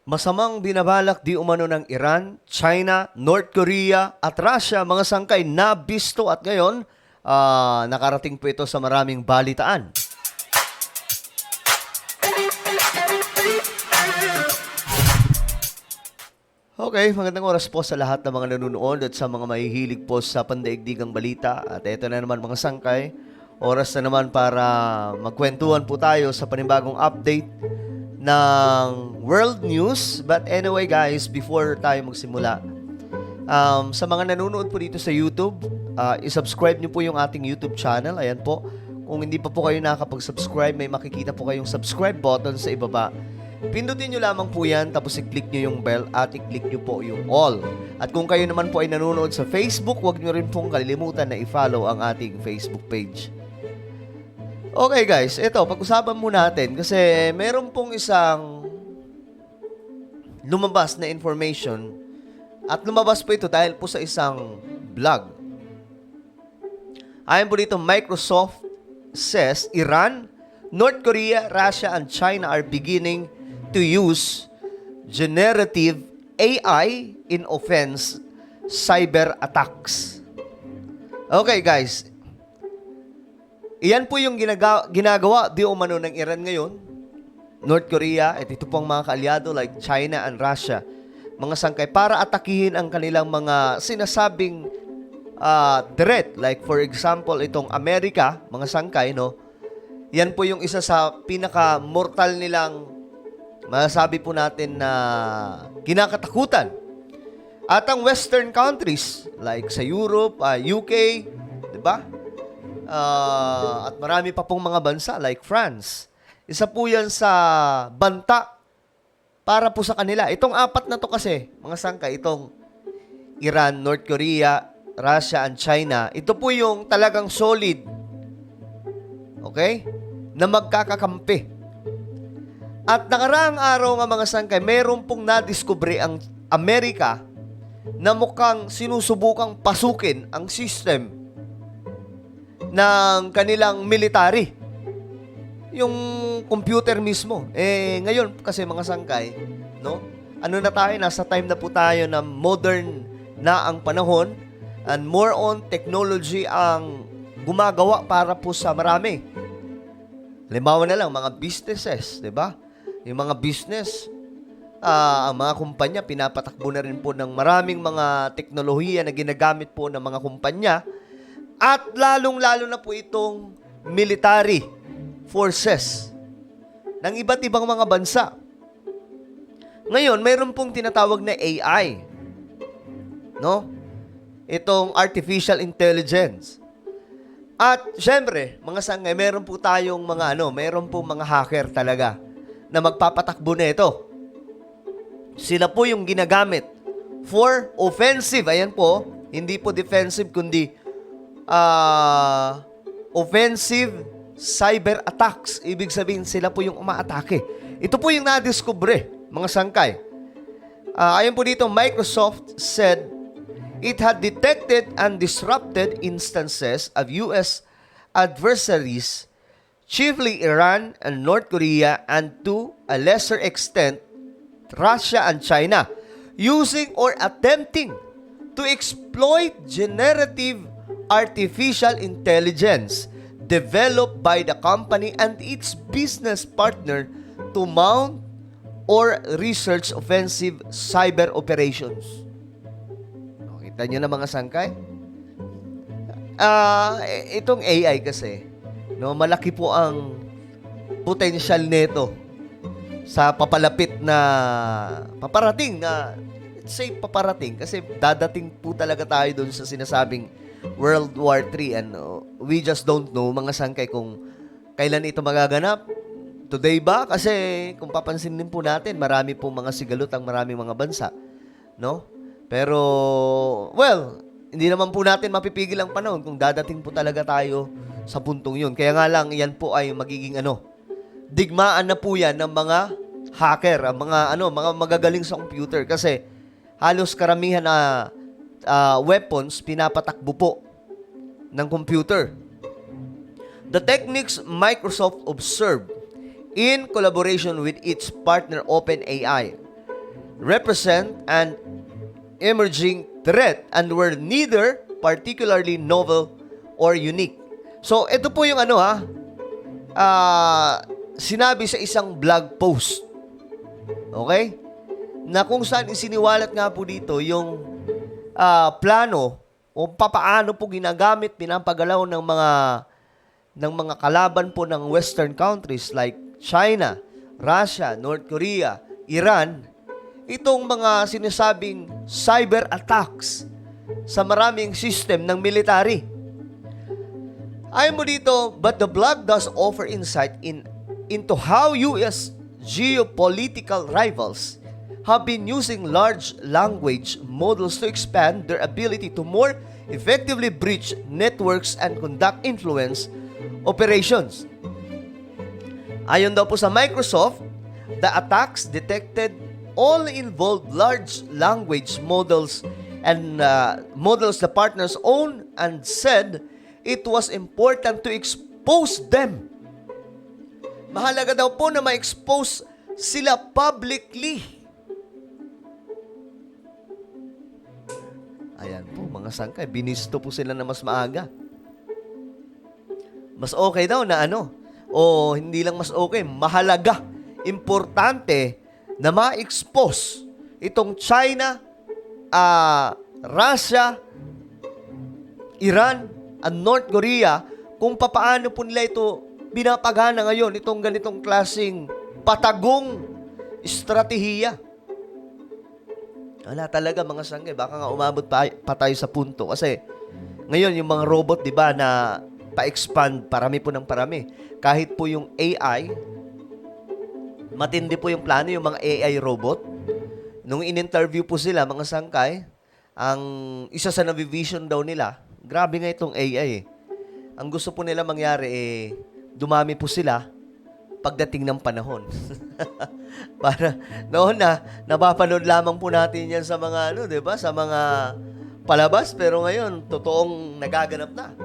Masamang binabalak di umano ng Iran, China, North Korea at Russia mga sangkay na bisto at ngayon nakarating po ito sa maraming balitaan. Okay, magandang oras po sa lahat ng mga nanonood at sa mga mahihilig po sa pandaigdigang balita. At ito na naman mga sangkay, oras na naman para magkwentuhan po tayo sa panibagong update ng world news. But anyway guys, before tayo magsimula, sa mga nanonood po dito sa YouTube, isubscribe niyo po yung ating YouTube channel. Ayan po, kung hindi pa po kayo nakakapag-subscribe, may makikita po kayong subscribe button sa ibaba. Pindutin nyo lamang po yan, tapos i-click nyo yung bell at i-click nyo po yung all. At kung kayo naman po ay nanonood sa Facebook, huwag nyo rin pong kalilimutan na i-follow ang ating Facebook page. Okay guys, ito, pag-usapan mo natin kasi meron pong isang lumabas na information at lumabas po ito dahil po sa isang blog. Ayon po dito, Microsoft says Iran, North Korea, Russia, and China are beginning to use generative AI in offense cyber attacks. Okay guys, iyan po yung ginagawa di umano ng Iran ngayon, North Korea, at ito pong mga kaalyado like China and Russia, mga sangkay, para atakihin ang kanilang mga sinasabing threat. Like for example, itong Amerika, mga sangkay, no? Yan po yung isa sa pinaka-mortal nilang masasabi po natin na kinakatakutan. At ang Western countries, like sa Europe, UK, di ba? At marami pa pong mga bansa like France. Isa po yan sa banta para po sa kanila. Itong apat na to kasi, mga sangka, itong Iran, North Korea, Russia, and China, ito po yung talagang solid, okay, na magkakakampi. At nakaraang araw nga mga sangkay, meron pong nadiskubre ang Amerika na mukhang sinusubukang pasukin ang system ng kanilang military. Yung computer mismo. Ngayon kasi mga sangkay, no? Ano na tayo, nasa time na po tayo na modern na ang panahon and more on technology ang gumagawa para po sa marami. Halimbawa na lang, mga businesses, di ba? Yung mga business, ang mga kumpanya, pinapatakbo na rin po ng maraming mga teknolohiya na ginagamit po ng mga kumpanya at lalong-lalo na po itong military forces ng iba't ibang mga bansa. Ngayon, mayroon pong tinatawag na AI, no? Itong artificial intelligence. At syempre, mga sangay, meron po tayong meron po mga hacker talaga na magpapatakbo na ito. Sila po yung ginagamit for offensive. Ayan po, hindi po defensive, kundi offensive cyber attacks. Ibig sabihin, sila po yung umaatake. Ito po yung nadiskubre, mga sangkay. Ayan po dito, Microsoft said it had detected and disrupted instances of U.S. adversaries, chiefly Iran and North Korea, and to a lesser extent, Russia and China, using or attempting to exploit generative artificial intelligence developed by the company and its business partner to mount or research offensive cyber operations. Kita nyo na mga sangkay? Itong AI kasi, no, malaki po ang potential nito sa paparating let's say paparating kasi dadating po talaga tayo doon sa sinasabing World War III and we just don't know mga sangkay kung kailan ito magaganap. Today ba? Kasi kung papansin din po natin, marami po mga sigalot ang maraming mga bansa, no? Pero well, hindi naman po natin mapipigil ang panahon kung dadating po talaga tayo sa puntong yun. Kaya nga lang, yan po ay magiging digmaan na po yan ng mga hacker, mga magagaling sa computer. Kasi halos karamihan na weapons pinapatakbo po ng computer. The techniques Microsoft observed in collaboration with its partner OpenAI represent an emerging threat and were neither particularly novel or unique. So, ito po yung sinabi sa isang blog post. Okay? Na kung saan isiniwalat nga po dito yung plano o papaano po ginagamit, pinapagalaw ng mga kalaban po ng Western countries like China, Russia, North Korea, Iran, itong mga sinasabing cyber attacks sa maraming system ng military. Ayon mo dito, but the blog does offer insight into how US geopolitical rivals have been using large language models to expand their ability to more effectively breach networks and conduct influence operations. Ayon daw po sa Microsoft, the attacks detected all involved large language models and models the partners own and said it was important to expose them. Mahalaga daw po na ma-expose sila publicly. Ayan po, mga sangkay, binisto po sila na mas maaga. Mas okay daw na o hindi lang mas okay, mahalaga, importante na ma-expose itong China, Russia, Iran, at North Korea kung papaano po nila ito binapagana ngayon, itong ganitong klaseng patagong estratehiya. Wala talaga mga sangkay, baka nga umabot pa tayo sa punto. Kasi ngayon yung mga robot, di ba, na pa-expand, parami po ng parami. Kahit po yung AI, matindi po yung plano, yung mga AI robot. Nung in-interview po sila, mga sangkay, ang isa sa navivision daw nila, grabe nga itong AI eh. Ang gusto po nila mangyari dumami po sila pagdating ng panahon. Para noon napapanood lamang po natin yan sa mga 'di ba? Sa mga palabas, pero ngayon totoong nagaganap na.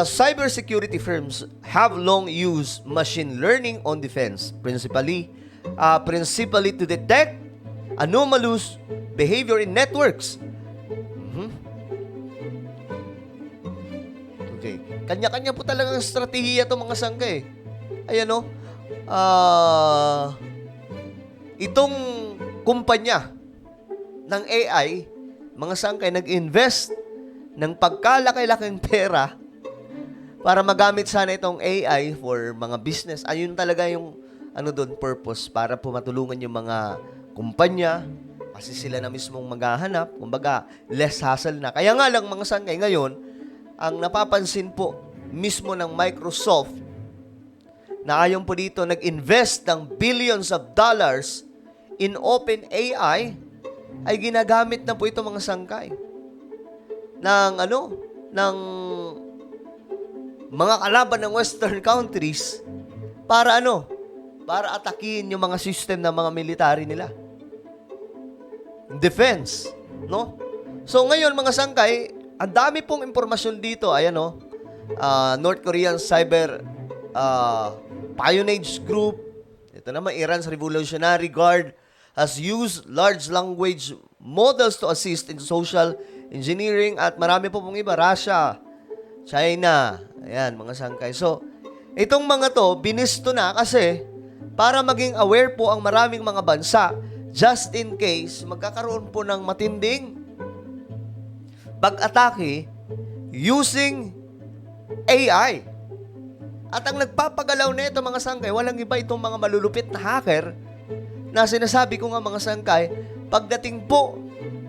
Cybersecurity firms have long used machine learning on defense, principally to detect anomalous behavior in networks. Okay. Kanya-kanya po talagang strategiya 'to mga sangkay. Ayan itong kumpanya ng AI, mga sangkay, nag-invest ng pagkalaki-laking pera para magamit sana itong AI for mga business. Ayun talaga yung purpose, para po matulungan yung mga kumpanya kasi sila na mismong maghahanap, kumbaga less hassle na. Kaya nga lang mga sangkay, ngayon ang napapansin po mismo ng Microsoft na ayon po dito nag-invest ng billions of dollars in OpenAI, ay ginagamit na po ito mga sangkay ng mga kalaban ng Western countries para para atakin yung mga system ng mga military nila. Defense, no? So ngayon mga sangkay, ang dami pong impormasyon dito. Ayan North Korean Cyber Pionage Group. Ito naman, Iran's Revolutionary Guard has used large language models to assist in social engineering, at marami po pong iba, Russia, China. Ayan, mga sangkay. So, itong mga to, binisto na kasi para maging aware po ang maraming mga bansa just in case magkakaroon po ng matinding pag-atake using AI. At ang nagpapagalaw na ito mga sangkay, walang iba itong mga malulupit na hacker na sinasabi ko nga mga sangkay, pagdating po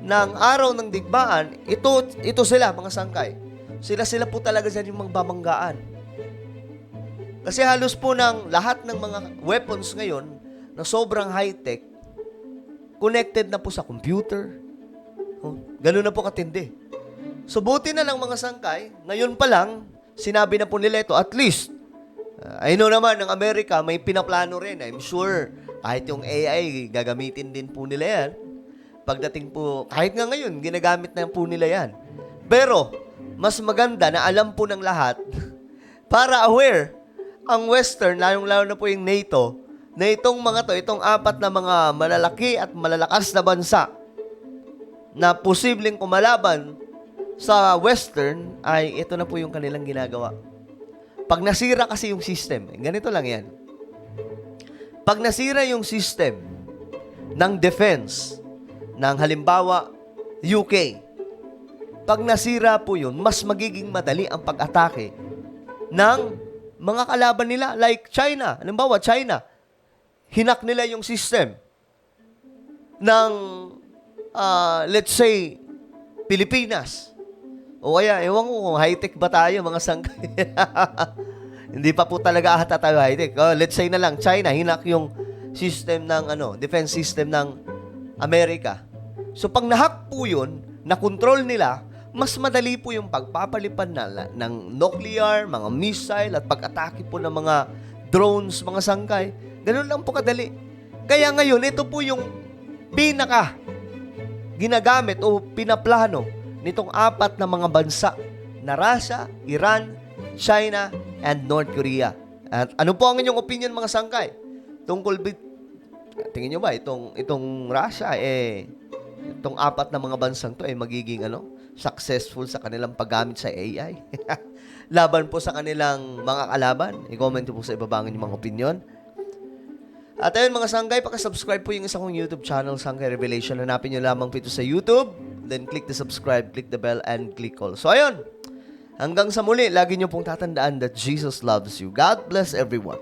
ng araw ng digmaan, ito sila mga sangkay. Sila po talaga dyan yung magbabanggaan. Kasi halos po ng lahat ng mga weapons ngayon na sobrang high-tech, connected na po sa computer. Ganun na po katindi. So, buti na lang mga sangkay, ngayon pa lang, sinabi na po nila ito, at least, I know naman, ng Amerika, may pinaplano rin. I'm sure, kahit yung AI, gagamitin din po nila yan. Pagdating po, kahit nga ngayon, ginagamit na po nila yan. Pero, mas maganda na alam po ng lahat, para aware, ang Western, lalong-lalo na po yung NATO, na itong mga to, itong apat na mga malalaki at malalakas na bansa na posibleng kumalaban sa Western, ay ito na po yung kanilang ginagawa. Pag nasira kasi yung system, ganito lang yan. Pag nasira yung system ng defense, ng halimbawa, UK, pag nasira po yun, mas magiging madali ang pag-atake ng mga kalaban nila, like China. Halimbawa, China, hinak nila yung system ng, let's say, Pilipinas. O kaya, ewan ko kung high-tech ba tayo, mga sangkay. Hindi pa po talaga ata tayo high-tech. Let's say na lang, China, hinak yung system ng, defense system ng Amerika. So, pag nahack po yun, na-control nila, mas madali po yung pagpapalipad ng nuclear, mga missile, at pag-atake po ng mga drones, mga sangkay. Ganun lang po kadali. Kaya ngayon, ito po yung pinaka ginagamit o pinaplano nitong apat na mga bansa na Russia, Iran, China, and North Korea. At ano po ang inyong opinion, mga sangkay? Tungkol tingin nyo ba itong Russia, itong apat na mga bansang to magiging successful sa kanilang paggamit sa AI? Laban po sa kanilang mga kalaban? I-comment po sa ibaba ang inyong mga opinion. At ayun, mga sangkay, pakasubscribe po yung isa kong YouTube channel, Sangkay Revelation. Hanapin nyo lamang po ito sa YouTube. Then click the subscribe, click the bell, and click all. So ayun, hanggang sa muli, lagi nyo pong tatandaan that Jesus loves you. God bless everyone.